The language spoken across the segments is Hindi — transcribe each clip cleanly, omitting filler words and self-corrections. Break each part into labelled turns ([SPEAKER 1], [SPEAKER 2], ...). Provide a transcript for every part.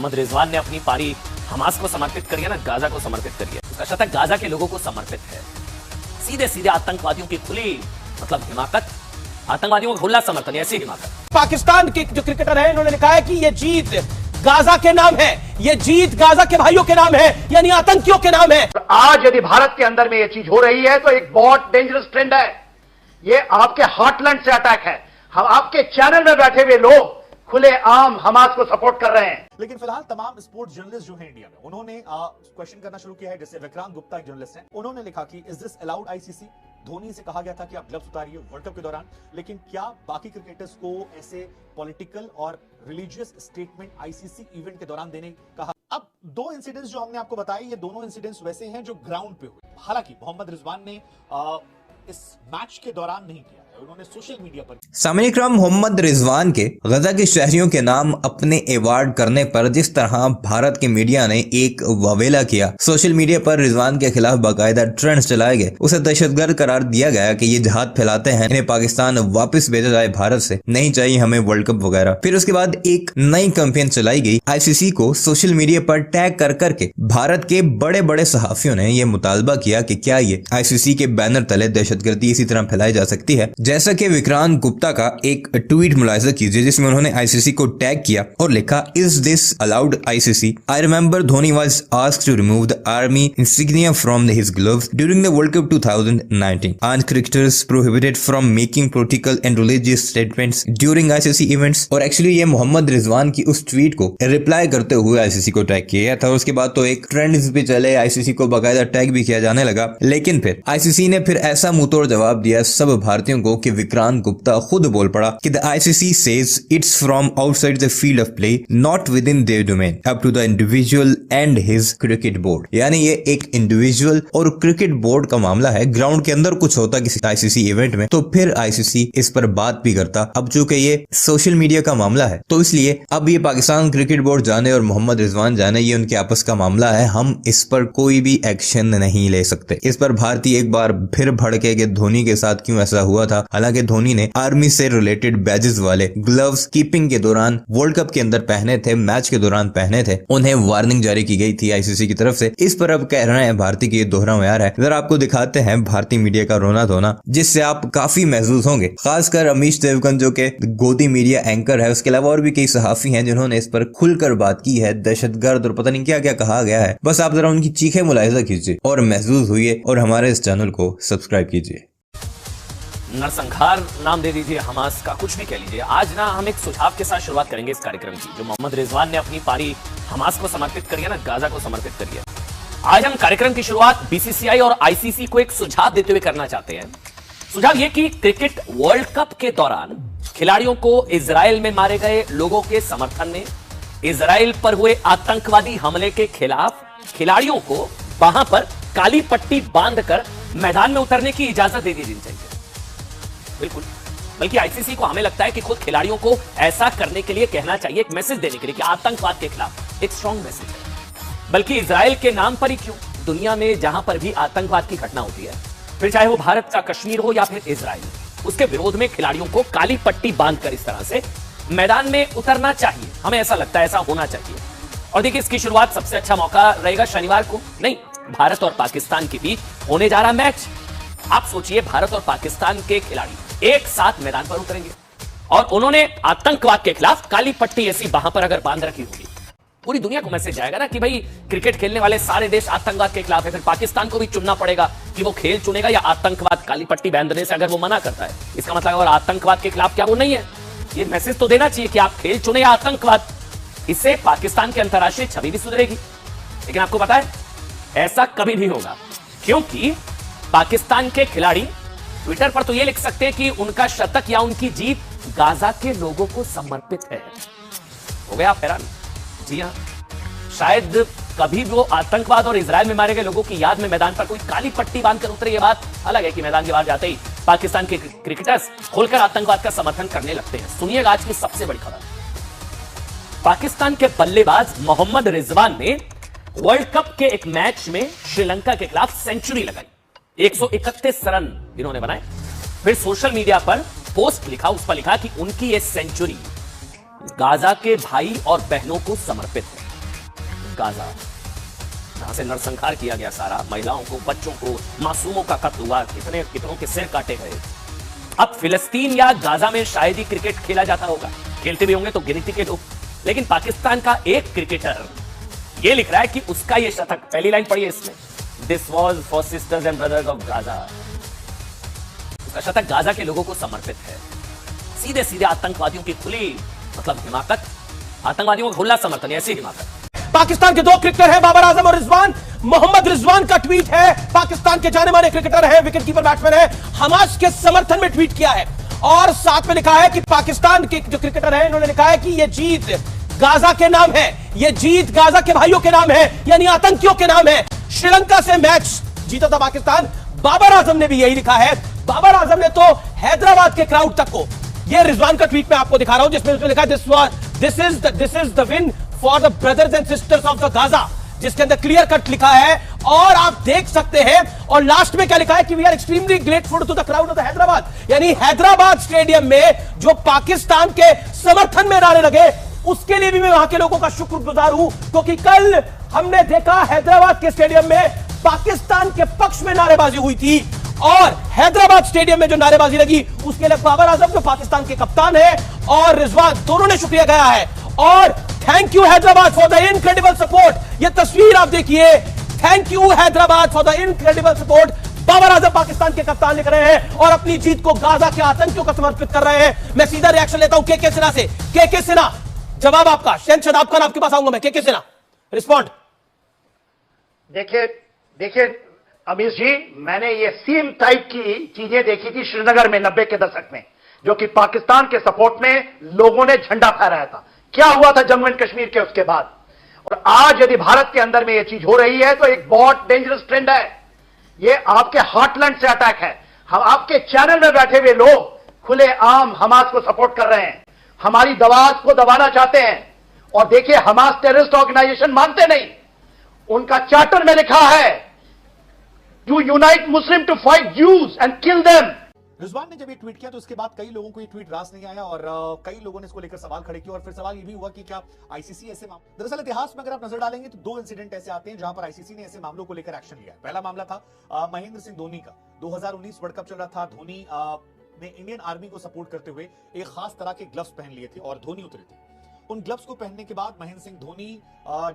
[SPEAKER 1] मोहम्मद रिजवान ने अपनी पारी हमास को समर्पित करी है ना, गाजा को समर्पित करी है। उसका शतक गाजा के लोगों को समर्पित है। सीधे सीधे आतंकवादियों की खुली मतलब हिमाकत, आतंकवादियों का खुला समर्थन, ऐसी हिमाकत।
[SPEAKER 2] पाकिस्तान के जो क्रिकेटर है इन्होंने लिखा है कि ये जीत गाजा के नाम है, ये जीत गाजा के भाइयों के नाम है, यानी आतंकियों के नाम है।
[SPEAKER 3] आज यदि भारत के अंदर में ये चीज हो रही है तो एक बहुत डेंजरस ट्रेंड है। ये आपके हार्टलैंड से अटैक है। हम आपके चैनल में बैठे हुए लोग खुले आम हमास को सपोर्ट कर रहे हैं।
[SPEAKER 4] लेकिन फिलहाल तमाम स्पोर्ट्स जर्नलिस्ट जो हैं इंडिया में, उन्होंने क्वेश्चन करना शुरू किया है। जैसे विक्रांत गुप्ता एक जर्नलिस्ट हैं, उन्होंने लिखा कि is this allowed ICC? Dhoni से कहा गया था कि आप ग्लव्स उतारिए वर्ल्ड कप के दौरान, लेकिन क्या बाकी क्रिकेटर्स को ऐसे पॉलिटिकल और रिलीजियस स्टेटमेंट आईसीसी इवेंट के दौरान देने कहा? अब दो इंसिडेंट्स जो हमने आपको बताए, ये दोनों इंसिडेंट्स वैसे हैं जो ग्राउंड पे हुए। हालांकि मोहम्मद रिजवान ने इस मैच के दौरान नहीं किया है, उन्होंने सोशल मीडिया पर।
[SPEAKER 5] सामईन इकराम, मोहम्मद रिजवान के गजा के शहरियों के नाम अपने अवार्ड करने पर जिस तरह भारत के मीडिया ने एक वावेला किया, सोशल मीडिया पर रिजवान के खिलाफ बाकायदा ट्रेंड्स चलाए गए, उसे दहशतगर्द करार दिया गया कि ये जहाद फैलाते हैं, इन्हें पाकिस्तान वापस भेजा जाए भारत से, नहीं चाहिए हमें वर्ल्ड कप वगैरह। फिर उसके बाद एक नई कैंपेन चलाई गई, आईसीसी को सोशल मीडिया पर टैग कर करके भारत के बड़े बड़े सहाफियों ने यह मुतालबा किया कि क्या ये आईसीसी के बैनर तले दहशतगर्दी इसी तरह फैलाई जा सकती है। जैसा कि विक्रांत गुप्ता का एक ट्वीट मुलाहिजा कीजिए जिसमें उन्होंने आईसीसी को टैग किया और लिखा, is this allowed ICC? I remember Dhoni was asked to remove the army insignia from his gloves during the world cup 2019 and cricketers prohibited from making political and religious statements during ICC events. और एक्चुअली ये मोहम्मद रिजवान की उस ट्वीट को रिप्लाई करते हुए आईसीसी को टैग किया था। उसके बाद तो एक ट्रेंड्स भी चले, आईसीसी को बाकायदा टैग भी किया जाने लगा। लेकिन फिर आईसीसी ने फिर ऐसा मुंहतोड़ जवाब दिया सब भारतीयों को कि विक्रांत गुप्ता खुद बोल पड़ा कि the ICC says it's from outside the field of play, not within their domain, up to the individual and his cricket board. यानी ये एक इंडिविजुअल और क्रिकेट बोर्ड का मामला है। ग्राउंड के अंदर कुछ होता किसी आईसीसी इवेंट में तो फिर आईसीसी इस पर बात भी करता। अब चूंकि ये सोशल मीडिया का मामला है तो इसलिए अब ये पाकिस्तान क्रिकेट बोर्ड जाने और मोहम्मद रिजवान जाने, ये उनके आपस का मामला है, हम इस पर कोई भी एक्शन नहीं ले सकते। इस पर भारतीय एक बार फिर भड़के कि धोनी के साथ क्यों ऐसा हुआ था। हालांकि धोनी ने आर्मी से रिलेटेड बैजेस वाले ग्लव्स कीपिंग के दौरान वर्ल्ड कप के अंदर पहने थे, मैच के दौरान पहने थे, उन्हें वार्निंग जारी की गई थी आईसीसी की तरफ से। इस पर अब कह रहे हैं भारतीय की ये दोहरा म्यार है। जरा आपको दिखाते हैं भारतीय मीडिया का रोना धोना, जिससे आप काफी महसूस होंगे। खासकर अमीश देवगन जो के गोदी मीडिया एंकर है, उसके अलावा और भी कई सहाफी हैं जिन्होंने इस पर खुलकर बात की है। दहशतगर्द और पता नहीं क्या क्या कहा गया है। बस आप जरा उनकी चीखें मुलाहिजा कीजिए और महसूस हुई और हमारे इस चैनल को सब्सक्राइब कीजिए।
[SPEAKER 1] नरसंहार नाम दे दीजिए, हमास का कुछ भी कह लीजिए। आज ना हम एक सुझाव के साथ शुरुआत करेंगे इस कार्यक्रम की, जो मोहम्मद रिजवान ने अपनी पारी हमास को समर्पित करी है ना, गाजा को समर्पित करी है। आज हम कार्यक्रम की शुरुआत बीसीसीआई और आईसीसी को एक सुझाव देते हुए करना चाहते हैं। सुझाव यह कि क्रिकेट वर्ल्ड कप के दौरान खिलाड़ियों को इजराइल में मारे गए लोगों के समर्थन में इजराइल पर हुए आतंकवादी हमले के खिलाफ खिलाड़ियों को वहां पर काली पट्टी बांधकर मैदान में उतरने की इजाजत दे दी चाहिए। बिल्कुल, बल्कि आईसीसी को हमें लगता है कि खुद खिलाड़ियों को ऐसा करने के लिए कहना चाहिए, एक मैसेज देने के लिए कि आतंकवाद के खिलाफ एक स्ट्रॉन्ग मैसेज है। बल्कि इजराइल के नाम पर ही क्यों, दुनिया में जहां पर भी आतंकवाद की घटना होती है, फिर चाहे वो भारत का कश्मीर हो या फिर इजराइल, उसके विरोध में खिलाड़ियों को काली पट्टी बांधकर इस तरह से मैदान में उतरना चाहिए। हमें ऐसा लगता है, ऐसा होना चाहिए। और देखिए, इसकी शुरुआत सबसे अच्छा मौका रहेगा शनिवार को, नहीं, भारत और पाकिस्तान के बीच होने जा रहा मैच। आप सोचिए, भारत और पाकिस्तान के खिलाड़ी एक साथ मैदान पर उतरेंगे और उन्होंने आतंकवाद के खिलाफ काली पट्टी ऐसी वहां पर अगर बांध रखी होगी, पूरी दुनिया को मैसेज जाएगा ना कि भाई क्रिकेट खेलने वाले सारे देश आतंकवाद के खिलाफ है। फिर पाकिस्तान को भी चुनना पड़ेगा कि वो खेल चुनेगा या आतंकवाद। काली पट्टी बांधने से अगर वो मना करता है, इसका मतलब और आतंकवाद के खिलाफ क्या वो नहीं है। ये मैसेज तो देना चाहिए कि आप खेल चुने या आतंकवाद। इससे पाकिस्तान की अंतर्राष्ट्रीय छवि भी सुधरेगी। लेकिन आपको पता है, ऐसा कभी नहीं होगा, क्योंकि पाकिस्तान के खिलाड़ी ट्विटर पर तो ये लिख सकते हैं कि उनका शतक या उनकी जीत गाजा के लोगों को समर्पित है। हो गया आप हैरान? जी हां, शायद कभी वो आतंकवाद और इजराइल में मारे गए लोगों की याद में मैदान पर कोई काली पट्टी बांधकर उतरे। ये बात अलग है कि मैदान के बाहर जाते ही पाकिस्तान के क्रिकेटर्स खुलकर आतंकवाद का समर्थन करने लगते हैं। सुनिएगा आज की सबसे बड़ी खबर। पाकिस्तान के बल्लेबाज मोहम्मद रिजवान ने वर्ल्ड कप के एक मैच में श्रीलंका के खिलाफ सेंचुरी लगाई। 131 रन इन्होंने बनाए। फिर सोशल मीडिया पर पोस्ट लिखा, उस पर लिखा कि उनकी ये सेंचुरी गाजा के भाई और बहनों को समर्पित है। गाजा, जहां से नरसंहार किया गया, सारा महिलाओं को, बच्चों को, मासूमों का कत्ल हुआ, कितनों के सिर काटे गए। अब फिलिस्तीन या गाजा में शायद ही क्रिकेट खेला जाता होगा, खेलते भी होंगे तो गिनती के लोग, लेकिन पाकिस्तान का एक क्रिकेटर ये लिख रहा है कि उसका ये शतक, पहली लाइन पढ़िए इसमें, this was for sisters and brothers of Gaza, उसका शतक गाजा के लोगों को समर्पित है। सीधे सीधे आतंकवादियों की खुली मतलब हिमाकत, आतंकवादियों का खुला समर्थन, ऐसी हिमाकत।
[SPEAKER 2] पाकिस्तान के दो क्रिकेटर हैं, बाबर आजम और रिजवान। मोहम्मद रिजवान का ट्वीट है, पाकिस्तान के जाने माने क्रिकेटर है, विकेट कीपर बैट्समैन है, हमास के समर्थन में ट्वीट किया है और साथ में लिखा है कि पाकिस्तान के जो क्रिकेटर है, इन्होंने लिखा है कि यह जीत गाजा के नाम है, यह जीत गाजा के भाइयों के नाम है, यानी आतंकियों के नाम है। श्रीलंका से मैच जीता था पाकिस्तान। बाबर आजम ने भी यही लिखा है। बाबर आजम ने तो हैदराबाद के क्राउड तक को, यह रिजवान का ट्वीट मैं आपको दिखा रहा हूं, जिसमें उसने लिखा this is the win for the brothers and sisters of the Gaza, जिसके अंदर क्लियर कट लिखा है और आप देख सकते हैं। और लास्ट में क्या लिखा है कि we are extremely grateful to the crowd of the Hyderabad, यानी हैदराबाद स्टेडियम में जो पाकिस्तान के समर्थन में नारे लगे, उसके लिए भी मैं वहां के लोगों का शुक्रगुजार हूं, क्योंकि कल हमने देखा हैदराबाद के स्टेडियम में पाकिस्तान के पक्ष में नारेबाजी हुई थी और हैदराबाद स्टेडियम में जो नारेबाजी लगी उसके लिए बाबर आजम जो पाकिस्तान के कप्तान है और रिजवान, दोनों ने शुक्रिया गया है। और thank you Hyderabad for the incredible support. ये तस्वीर आप देखिए, thank you Hyderabad for the incredible support. Babar Azam Pakistan के कप्तान लिख रहे हैं और अपनी जीत को गाजा के आतंकियों को समर्पित कर रहे हैं। मैं सीधा रिएक्शन लेता हूं के सिन्हा से। के सिन्हा, जवाब आपका। शहन शदाब खान, आपके पास आऊंगा मैं। के सिन्हा, रिस्पॉन्ड।
[SPEAKER 3] देखिए अमीश जी, मैंने ये सेम टाइप की चीजें देखी थी श्रीनगर में 90 के दशक में, जो कि पाकिस्तान के सपोर्ट में लोगों ने झंडा फहराया था। क्या हुआ था जम्मू एंड कश्मीर के उसके बाद, और आज यदि भारत के अंदर में यह चीज हो रही है तो एक बहुत डेंजरस ट्रेंड है। ये आपके हार्टलैंड से अटैक है। हम आपके चैनल में बैठे हुए लोग खुलेआम हमास को सपोर्ट कर रहे हैं, हमारी आवाज को दबाना चाहते हैं। और देखिए, हमास टेररिस्ट ऑर्गेनाइजेशन मानते नहीं, उनका चार्टर में लिखा है to unite Muslim to fight Jews and kill them.
[SPEAKER 4] Rizwan ने जब ये ट्वीट किया तो उसके बाद कई लोगों को ये ट्वीट रास नहीं आया और कई लोगों ने इसको लेकर सवाल खड़े किए और फिर सवाल ये भी हुआ कि क्या आईसीसी ऐसे मामले, दरअसल इतिहास में अगर आप नजर डालेंगे तो दो इंसिडेंट ऐसे आते हैं जहां पर आईसीसी ने ऐसे मामलों को लेकर एक्शन लिया। पहला मामला था महेंद्र सिंह धोनी का। 2019 वर्ल्ड कप चल रहा था, धोनी ने इंडियन आर्मी को सपोर्ट करते हुए एक खास तरह के ग्लव्स पहन लिए थे और धोनी उतरे थे। उन ग्लव्स को पहनने के बाद महेंद्र सिंह धोनी,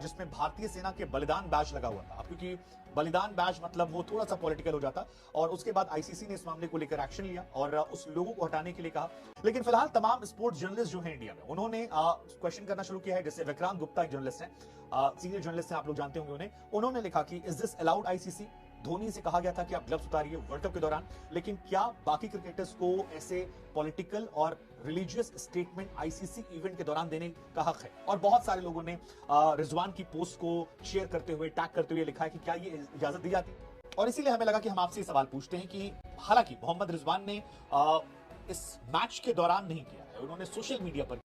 [SPEAKER 4] जिसमें भारतीय सेना के बलिदान बैच लगा हुआ था, क्योंकि बलिदान बैच मतलब वो थोड़ा सा पॉलिटिकल हो जाता, और उसके बाद आईसीसी ने इस मामले को लेकर एक्शन लिया और उस लोगों को हटाने के लिए कहा। लेकिन फिलहाल तमाम स्पोर्ट्स जर्नलिस्ट जो हैं इंडिया में, उन्होंने क्वेश्चन करना शुरू किया है। जैसे विक्रांत गुप्ता एक जर्नलिस्ट हैं, सीनियर जर्नलिस्ट हैं, आप लोग जानते होंगे उन्होंने लिखा कि is this allowed ICC. Dhoni से कहा गया था कि आप ग्लव्स उतारिए वर्ल्ड कप के दौरान, लेकिन क्या बाकी क्रिकेटर्स को ऐसे पॉलिटिकल और रिलीजियस स्टेटमेंट आईसीसी इवेंट के दौरान देने का हक है? और बहुत सारे लोगों ने रिजवान की पोस्ट को शेयर करते हुए, टैग करते हुए लिखा है कि क्या ये इजाजत दी जाती है। और इसीलिए हमें लगा कि हम आपसे सवाल पूछते हैं कि हालांकि मोहम्मद रिजवान ने इस मैच के दौरान नहीं किया है, उन्होंने सोशल मीडिया पर